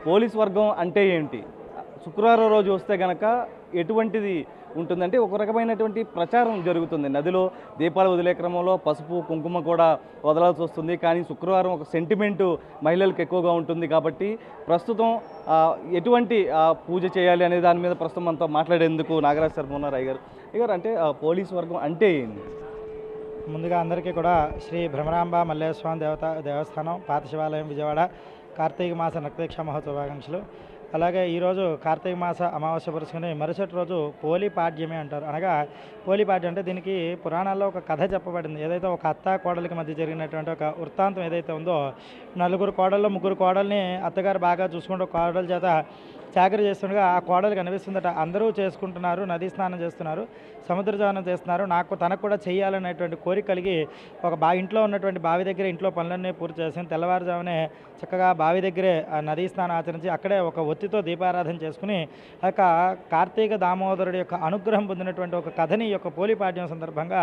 Police వర్గం అంటే ఏంటి, శుక్రవారం రోజు వస్తే గనక ఎటువంటిది ఉంటుందంటే ఒక రకమైనటువంటి ప్రచారం జరుగుతుంది. నదిలో దీపాలు వదిలే క్రమంలో పసుపు కుంకుమ కూడా వదలాల్సి వస్తుంది. కానీ శుక్రవారం ఒక సెంటిమెంటు మహిళలకు ఎక్కువగా ఉంటుంది కాబట్టి ప్రస్తుతం ఎటువంటి పూజ చేయాలి అనే దాని మీద ప్రస్తుతం మనతో మాట్లాడేందుకు నాగరాజ్ శర్మ ఉన్నారు. అయ్యారు అంటే పోలీస్ వర్గం అంటే ఏంటి? ముందుగా అందరికీ కూడా శ్రీ భ్రమరాంబ మల్లేశ్వరం దేవస్థానం పాత శివాలయం విజయవాడ కార్తీక మాస నక్తీక్ష మహోత్సవాకాంక్షలు. అలాగే ఈరోజు కార్తీక మాస అమావాస్య పురుషుకుని మరుసటి రోజు పోలిపాడ్యమి అంటారు. అనగా పోలిపాడ్యం అంటే దీనికి పురాణాల్లో ఒక కథ చెప్పబడింది. ఏదైతే ఒక అత్త కోడలికి మధ్య జరిగినటువంటి ఒక వృత్తాంతం ఏదైతే ఉందో, నలుగురు కోడల్లో ముగ్గురు కోడల్ని అత్తగారు బాగా చూసుకుంటూ కోడల చేత చాకరీ చేస్తుండగా ఆ కోడలు కనిపిస్తుందట. అందరూ చేసుకుంటున్నారు, నదీ స్నానం చేస్తున్నారు, సముద్ర స్నానం చేస్తున్నారు, తనకు కూడా చేయాలనేటువంటి కోరిక కలిగి ఒక ఇంట్లో ఉన్నటువంటి బావి దగ్గర ఇంట్లో పనులన్నీ పూర్తి చేసి తెల్లవారుజామునే చక్కగా బావి దగ్గరే నదీ స్నానం ఆచరించి అక్కడే ఒక ఒత్తితో దీపారాధన చేసుకుని ఆ యొక్క కార్తీక దామోదరుడి యొక్క అనుగ్రహం పొందినటువంటి ఒక కథని ఈ యొక్క పోలిపాడ్యం సందర్భంగా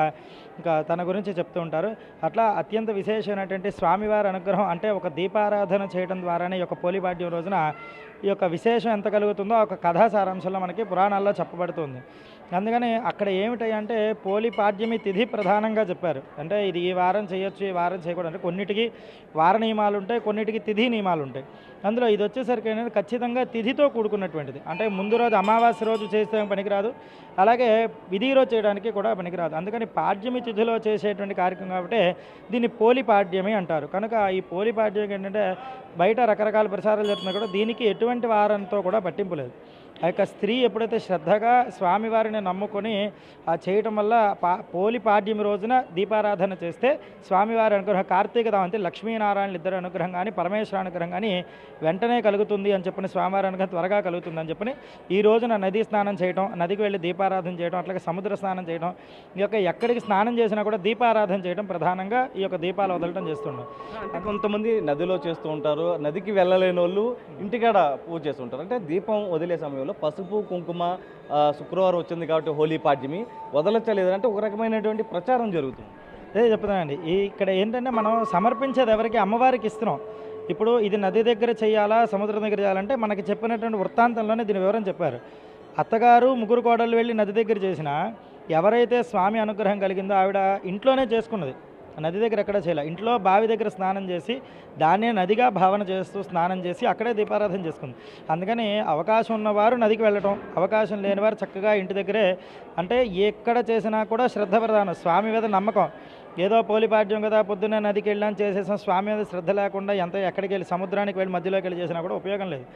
ఇంకా తన గురించి చెప్తూ ఉంటారు. అట్లా అత్యంత విశేషమైనటువంటి స్వామివారి అనుగ్రహం అంటే ఒక దీపారాధన చేయడం ద్వారానే ఈ యొక్క పోలిపాడ్యం రోజున ఈ యొక్క విశేషం ఎంత కలుగుతుందో ఒక కథా సారాంశంలో మనకి పురాణాల్లో చెప్పబడుతుంది. అందుకని అక్కడ ఏమిటంటే పోలిపాడ్యమి తిథి ప్రధానంగా చెప్పారు. అంటే ఇది ఈ వారం చేయొచ్చు, ఈ వారం చేయకూడదు. అంటే కొన్నిటికి వార నియమాలు ఉంటాయి, కొన్నిటికి తిథి నియమాలు ఉంటాయి. అందులో ఇది వచ్చేసరికి ఏంటంటే ఖచ్చితంగా తిథితో కూడుకున్నటువంటిది. అంటే ముందు రోజు అమావాస్య రోజు చేస్తే పనికిరాదు, అలాగే విధి రోజు చేయడానికి కూడా పనికిరాదు. అందుకని పాడ్యమి తిథిలో చేసేటువంటి కార్యక్రమం కాబట్టి దీన్ని పోలిపాడ్యమి అంటారు. కనుక ఈ పోలిపాడ్యం ఏంటంటే బయట రకరకాల ప్రచారాలు జరుగుతున్నా కూడా దీనికి ఎటువంటి వారంతో కూడా పట్టింపు లేదు. ఆ యొక్క స్త్రీ ఎప్పుడైతే శ్రద్ధగా స్వామివారిని నమ్ముకొని చేయటం వల్ల పోలిపాడ్యమి రోజున దీపారాధన చేస్తే స్వామివారి అనుగ్రహం కార్తీక దామం అంటే లక్ష్మీనారాయణ ఇద్దరు అనుగ్రహం కానీ పరమేశ్వర అనుగ్రహం కానీ వెంటనే కలుగుతుంది అని చెప్పని, స్వామివారి అనుగ్రహం త్వరగా కలుగుతుంది అని చెప్పని ఈ రోజున నదీ స్నానం చేయడం, నదికి వెళ్ళి దీపారాధన చేయడం, అట్లాగే సముద్ర స్నానం చేయడం, ఈ యొక్క ఎక్కడికి స్నానం చేసినా కూడా దీపారాధన చేయడం ప్రధానంగా ఈ యొక్క దీపాలు వదలడం చేస్తున్నాం. అంటే కొంతమంది నదిలో చేస్తూ ఉంటారు, నదికి వెళ్ళలేని వాళ్ళు ఇంటికాడ పూజ చేస్తుంటారు. అంటే దీపం వదిలే సమయంలో పసుపు కుంకుమ శుక్రవారం వచ్చింది కాబట్టి హోలీ పాడ్యమి వదలచ్చలేదు అంటే ఒక రకమైనటువంటి ప్రచారం జరుగుతుంది. అదే చెప్తానండి. ఇక్కడ ఏంటంటే మనం సమర్పించేది ఎవరికి? అమ్మవారికి ఇస్తున్నాం. ఇప్పుడు ఇది నది దగ్గర చేయాలా సముద్రం దగ్గర చేయాలంటే మనకి చెప్పినటువంటి వృత్తాంతంలోనే దీని వివరం చెప్పారు. అత్తగారు ముగ్గురు కోడళ్ళు వెళ్ళి నది దగ్గర చేసినా ఎవరైతే స్వామి అనుగ్రహం కలిగిందో ఆవిడ ఇంట్లోనే చేసుకున్నది, నది దగ్గర ఎక్కడ చేయాలి, ఇంట్లో బావి దగ్గర స్నానం చేసి దాన్నే నదిగా భావన చేస్తూ స్నానం చేసి అక్కడే దీపారాధన చేసుకుంది. అందుకని అవకాశం ఉన్నవారు నదికి వెళ్ళటం, అవకాశం లేనివారు చక్కగా ఇంటి దగ్గరే అంటే ఎక్కడ చేసినా కూడా శ్రద్ధ ప్రధానం, స్వామి మీద నమ్మకం. ఏదో పోలిపాడ్యం కదా పొద్దున్నే నదికి వెళ్ళాను చేసేసాం, స్వామి మీద శ్రద్ధ లేకుండా ఎక్కడికి వెళ్ళి సముద్రానికి వెళ్ళి మధ్యలోకి వెళ్ళి చేసినా కూడా ఉపయోగం లేదు.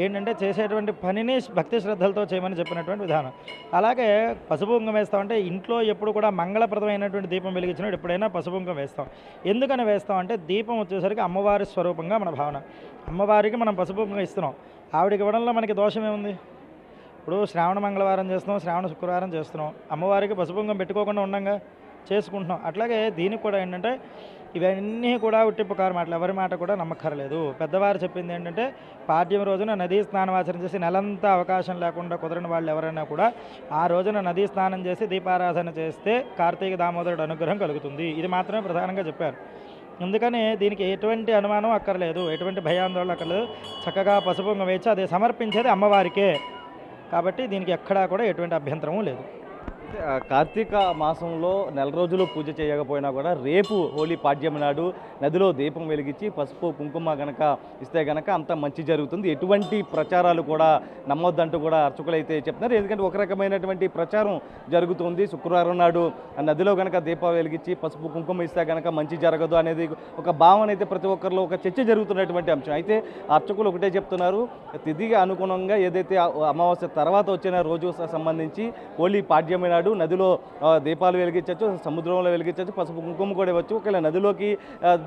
ఏంటంటే చేసేటువంటి పనిని భక్తి శ్రద్ధలతో చేయమని చెప్పినటువంటి విధానం. అలాగే పసుపు కుంకుమ వేస్తామంటే ఇంట్లో ఎప్పుడు కూడా మంగళప్రదమైనటువంటి దీపం వెలిగించినప్పుడు ఎప్పుడైనా పసుపు కుంకుమ వేస్తాం. ఎందుకని వేస్తాం అంటే దీపం వచ్చేసరికి అమ్మవారి స్వరూపంగా మన భావన, అమ్మవారికి మనం పసుపు కుంకుమ ఇస్తున్నాం. ఆవిడకి ఇవ్వడంలో మనకి దోషం ఏముంది? ఇప్పుడు శ్రావణ మంగళవారం చేస్తున్నాం, శ్రావణ శుక్రవారం చేస్తున్నాం, అమ్మవారికి పసుపు కుంకుమ పెట్టుకోకుండా ఉండంగా చేసుకుంటున్నాం. అట్లాగే దీనికి కూడా ఏంటంటే ఇవన్నీ కూడా ఉట్టిప్పుకారు మాటలు, ఎవరి మాట కూడా నమ్మక్కర్లేదు. పెద్దవారు చెప్పింది ఏంటంటే పాడ్యం రోజున నదీ స్నానం ఆచరణ చేసి నెలంతా అవకాశం లేకుండా కుదరని వాళ్ళు ఎవరైనా కూడా ఆ రోజున నదీ స్నానం చేసి దీపారాధన చేస్తే కార్తీక దామోదరుడు అనుగ్రహం కలుగుతుంది. ఇది మాత్రమే ప్రధానంగా చెప్పారు. అందుకని దీనికి ఎటువంటి అనుమానం అక్కర్లేదు, ఎటువంటి భయాందోళన అక్కర్లేదు. చక్కగా పసుపు కుంకుమ వేసి అది సమర్పించేది అమ్మవారికే కాబట్టి దీనికి ఎక్కడా కూడా ఎటువంటి అభ్యంతరము లేదు. కార్తీక మాసంలో నెల రోజులు పూజ చేయకపోయినా కూడా రేపు హోలీ పాడ్యమి నాడు నదిలో దీపం వెలిగించి పసుపు కుంకుమ గనక ఇస్తే గనక అంత మంచి జరుగుతుంది, ఎటువంటి ప్రచారాలు కూడా నమ్మొద్దంటూ కూడా అర్చకులు అయితే చెప్తున్నారు. ఎందుకంటే ఒక రకమైనటువంటి ప్రచారం జరుగుతుంది. శుక్రవారం నాడు నదిలో గనక దీపం వెలిగించి పసుపు కుంకుమ ఇస్తే గనక మంచి జరగదు అనేది ఒక భావన అయితే ప్రతి ఒక్కరిలో ఒక చర్చ జరుగుతున్నటువంటి అంశం. అయితే అర్చకులు ఒకటే చెప్తున్నారు, తిథిగా అనుగుణంగా ఏదైతే అమావాస్య తర్వాత వచ్చిన రోజు సంబంధించి హోలీ పాడ్యమి నాడు నదిలో దీపాలు వెలిగించవచ్చు, సముద్రంలో వెలిగించవచ్చు, పసుపు కుంకుమ కూడా ఇవ్వచ్చు. ఒకవేళ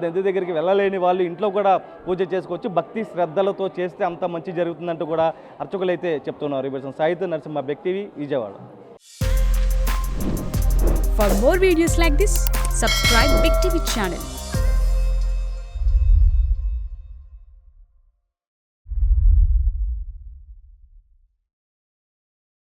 నది దగ్గరికి వెళ్ళలేని వాళ్ళు ఇంట్లో కూడా పూజ చేసుకోవచ్చు. భక్తి శ్రద్ధలతో చేస్తే అంత మంచి జరుగుతుందంటూ కూడా అర్చకులు అయితే చెప్తున్నారు. సాయితు Narasimha, big TV, Vijayawada. For more videos like this, subscribe Big TV channel.